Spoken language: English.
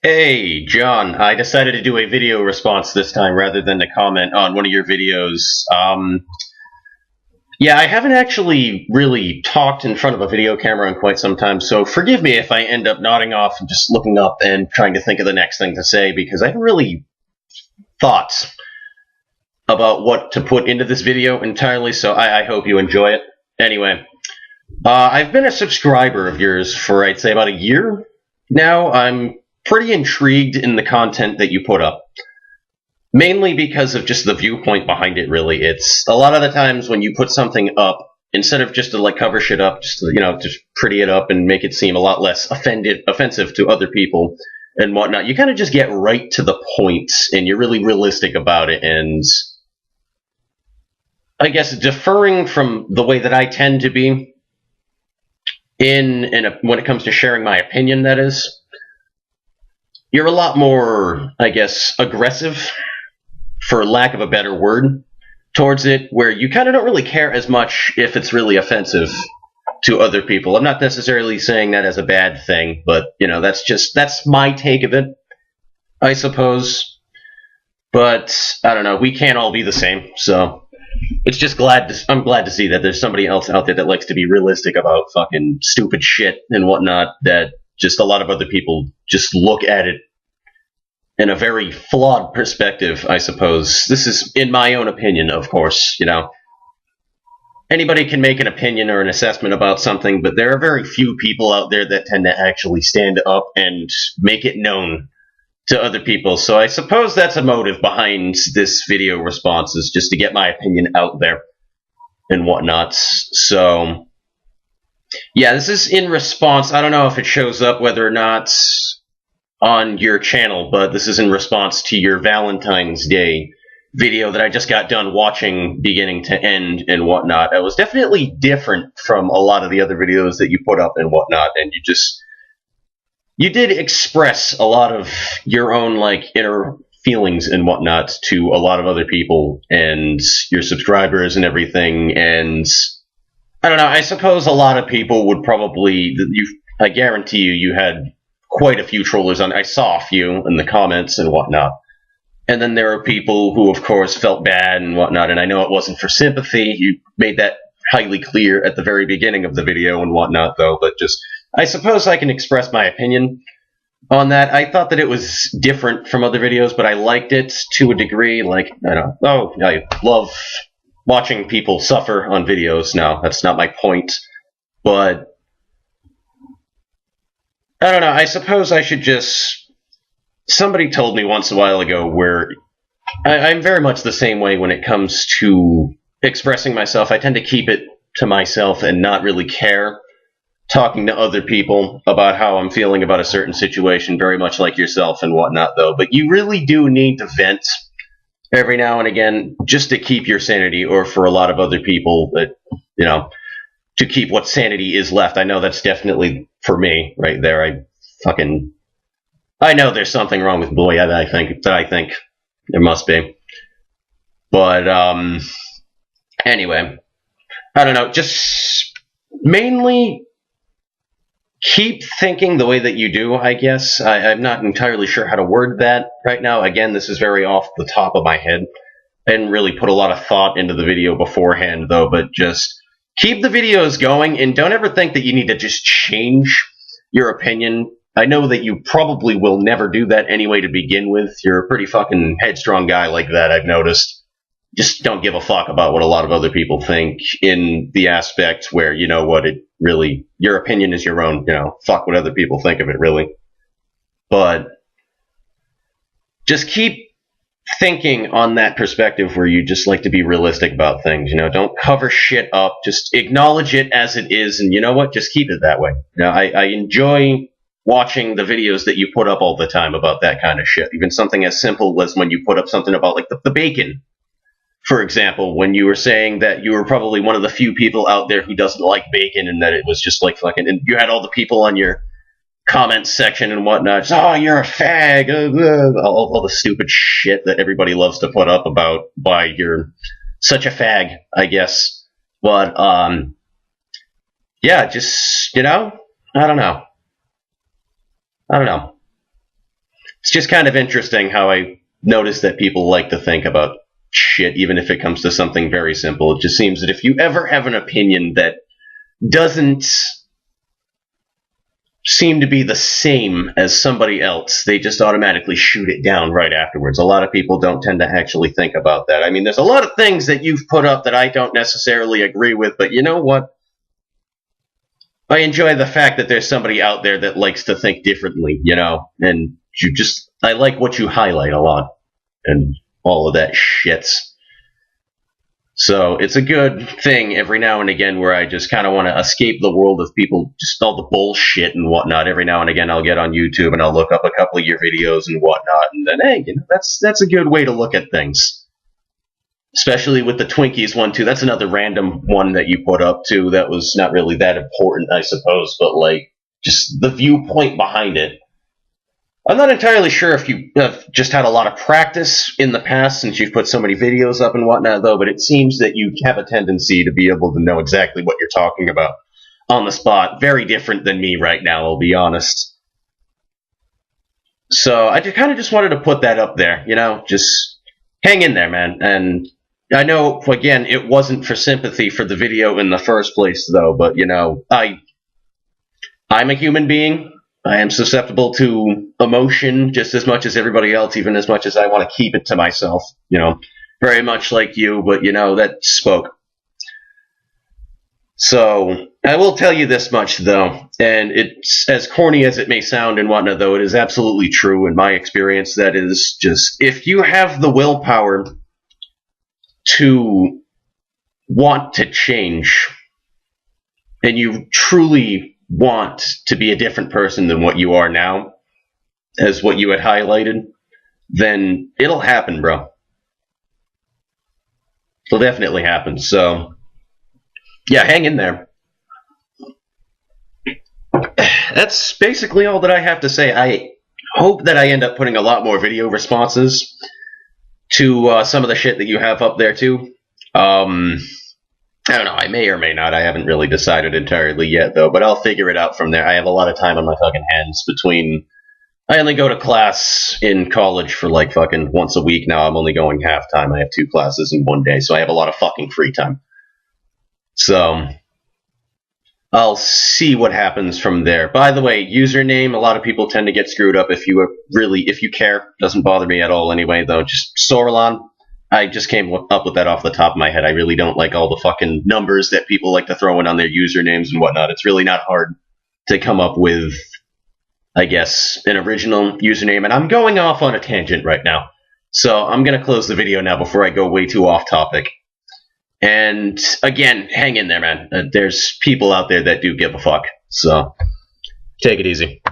Hey, John, I decided to do a video response this time rather than to comment on one of your videos. Yeah, I haven't actually really talked in front of a video camera in quite some time, so forgive me if I end up nodding off and just looking up and trying to think of the next thing to say, because I haven't really thought about what to put into this video entirely, so I hope you enjoy it. Anyway, I've been a subscriber of yours for, I'd say, about a year now. I'm pretty intrigued in the content that you put up. Mainly because of just the viewpoint behind it, really. It's a lot of the times when you put something up, instead of just to like cover shit up, just to, just pretty it up and make it seem a lot less offensive to other people and whatnot, you kind of just get right to the point and you're really realistic about it. And I guess deferring from the way that I tend to be when it comes to sharing my opinion, that is, you're a lot more, I guess, aggressive, for lack of a better word, towards it, where you kind of don't really care as much if it's really offensive to other people. I'm not necessarily saying that as a bad thing, but, that's my take of it, I suppose. But, I don't know, we can't all be the same, so it's just I'm glad to see that there's somebody else out there that likes to be realistic about fucking stupid shit and whatnot, that just a lot of other people just look at it in a very flawed perspective, I suppose. This is in my own opinion, of course, Anybody can make an opinion or an assessment about something, but there are very few people out there that tend to actually stand up and make it known to other people. So I suppose that's a motive behind this video response, is just to get my opinion out there and whatnot. So, yeah, this is in response. I don't know if it shows up whether or not on your channel, but this is in response to your Valentine's Day video that I just got done watching beginning to end and whatnot. It was definitely different from a lot of the other videos that you put up and whatnot, and you did express a lot of your own inner feelings and whatnot to a lot of other people and your subscribers and everything. And I don't know, I suppose a lot of people would probably, I guarantee you had quite a few trollers on. I saw a few in the comments and whatnot. And then there are people who, of course, felt bad and whatnot, and I know it wasn't for sympathy. You made that highly clear at the very beginning of the video and whatnot, though, but I suppose I can express my opinion on that. I thought that it was different from other videos, but I liked it to a degree. I love watching people suffer on videos. No, that's not my point. But I don't know, I suppose I should somebody told me once a while ago where I'm very much the same way when it comes to expressing myself. I tend to keep it to myself and not really care talking to other people about how I'm feeling about a certain situation, very much like yourself and whatnot, though. But you really do need to vent every now and again just to keep your sanity, or for a lot of other people that, to keep what sanity is left. I know that's definitely for me right there. I know there's something wrong with Boy, I think there must be. But, anyway, I don't know, just mainly keep thinking the way that you do, I guess. I'm not entirely sure how to word that right now. Again, this is very off the top of my head. I didn't really put a lot of thought into the video beforehand, though, but just keep the videos going, and don't ever think that you need to just change your opinion. I know that you probably will never do that anyway to begin with. You're a pretty fucking headstrong guy like that, I've noticed. Just don't give a fuck about what a lot of other people think, in the aspect where, your opinion is your own, fuck what other people think of it, really. But just keep thinking on that perspective where you just like to be realistic about things. Don't cover shit up. Just acknowledge it as it is, and just keep it that way. I enjoy watching the videos that you put up all the time about that kind of shit. Even something as simple as when you put up something about the bacon, for example, when you were saying that you were probably one of the few people out there who doesn't like bacon, and that it was just fucking, and you had all the people on your comments section and whatnot, just, oh, you're a fag, all the stupid shit that everybody loves to put up about why you're such a fag, I guess. But, yeah, just, I don't know. it's just kind of interesting how I notice that people like to think about shit, even if it comes to something very simple. It just seems that if you ever have an opinion that doesn't seem to be the same as somebody else, they just automatically shoot it down right afterwards. A lot of people don't tend to actually think about that. I mean, there's a lot of things that you've put up that I don't necessarily agree with, but you know what? I enjoy the fact that there's somebody out there that likes to think differently, you know, and I like what you highlight a lot and all of that shit. So it's a good thing every now and again where I just kind of want to escape the world of people, just all the bullshit and whatnot. Every now and again I'll get on YouTube and I'll look up a couple of your videos and whatnot, and then, hey, you know, that's a good way to look at things. Especially with the Twinkies one, too. That's another random one that you put up, too, that was not really that important, I suppose, but, like, just the viewpoint behind it. I'm not entirely sure if you have just had a lot of practice in the past since you've put so many videos up and whatnot, though, but it seems that you have a tendency to be able to know exactly what you're talking about on the spot. Very different than me right now, I'll be honest. So I kind of just wanted to put that up there, you know, just hang in there, man. And I know, again, it wasn't for sympathy for the video in the first place, though, but, you know, I'm a human being. I am susceptible to emotion just as much as everybody else, even as much as I want to keep it to myself, you know, very much like you, but, you know, that spoke. So, I will tell you this much, though, and it's as corny as it may sound and whatnot, though, it is absolutely true in my experience. That is just, if you have the willpower to want to change, and you truly want to be a different person than what you are now, as what you had highlighted, then it'll happen, bro. It'll definitely happen. So, yeah, hang in there. That's basically all that I have to say. I hope that I end up putting a lot more video responses to some of the shit that you have up there, too. I don't know, I may or may not. I haven't really decided entirely yet, though, but I'll figure it out from there. I have a lot of time on my fucking hands between... I only go to class in college for, like, fucking once a week now. I'm only going half-time. I have 2 classes in one day, so I have a lot of fucking free time. So, I'll see what happens from there. By the way, username, a lot of people tend to get screwed up if you care. Doesn't bother me at all anyway, though. Just Sorelon. I just came up with that off the top of my head. I really don't like all the fucking numbers that people like to throw in on their usernames and whatnot. It's really not hard to come up with, I guess, an original username. And I'm going off on a tangent right now. So I'm going to close the video now before I go way too off topic. And again, hang in there, man. There's people out there that do give a fuck. So take it easy.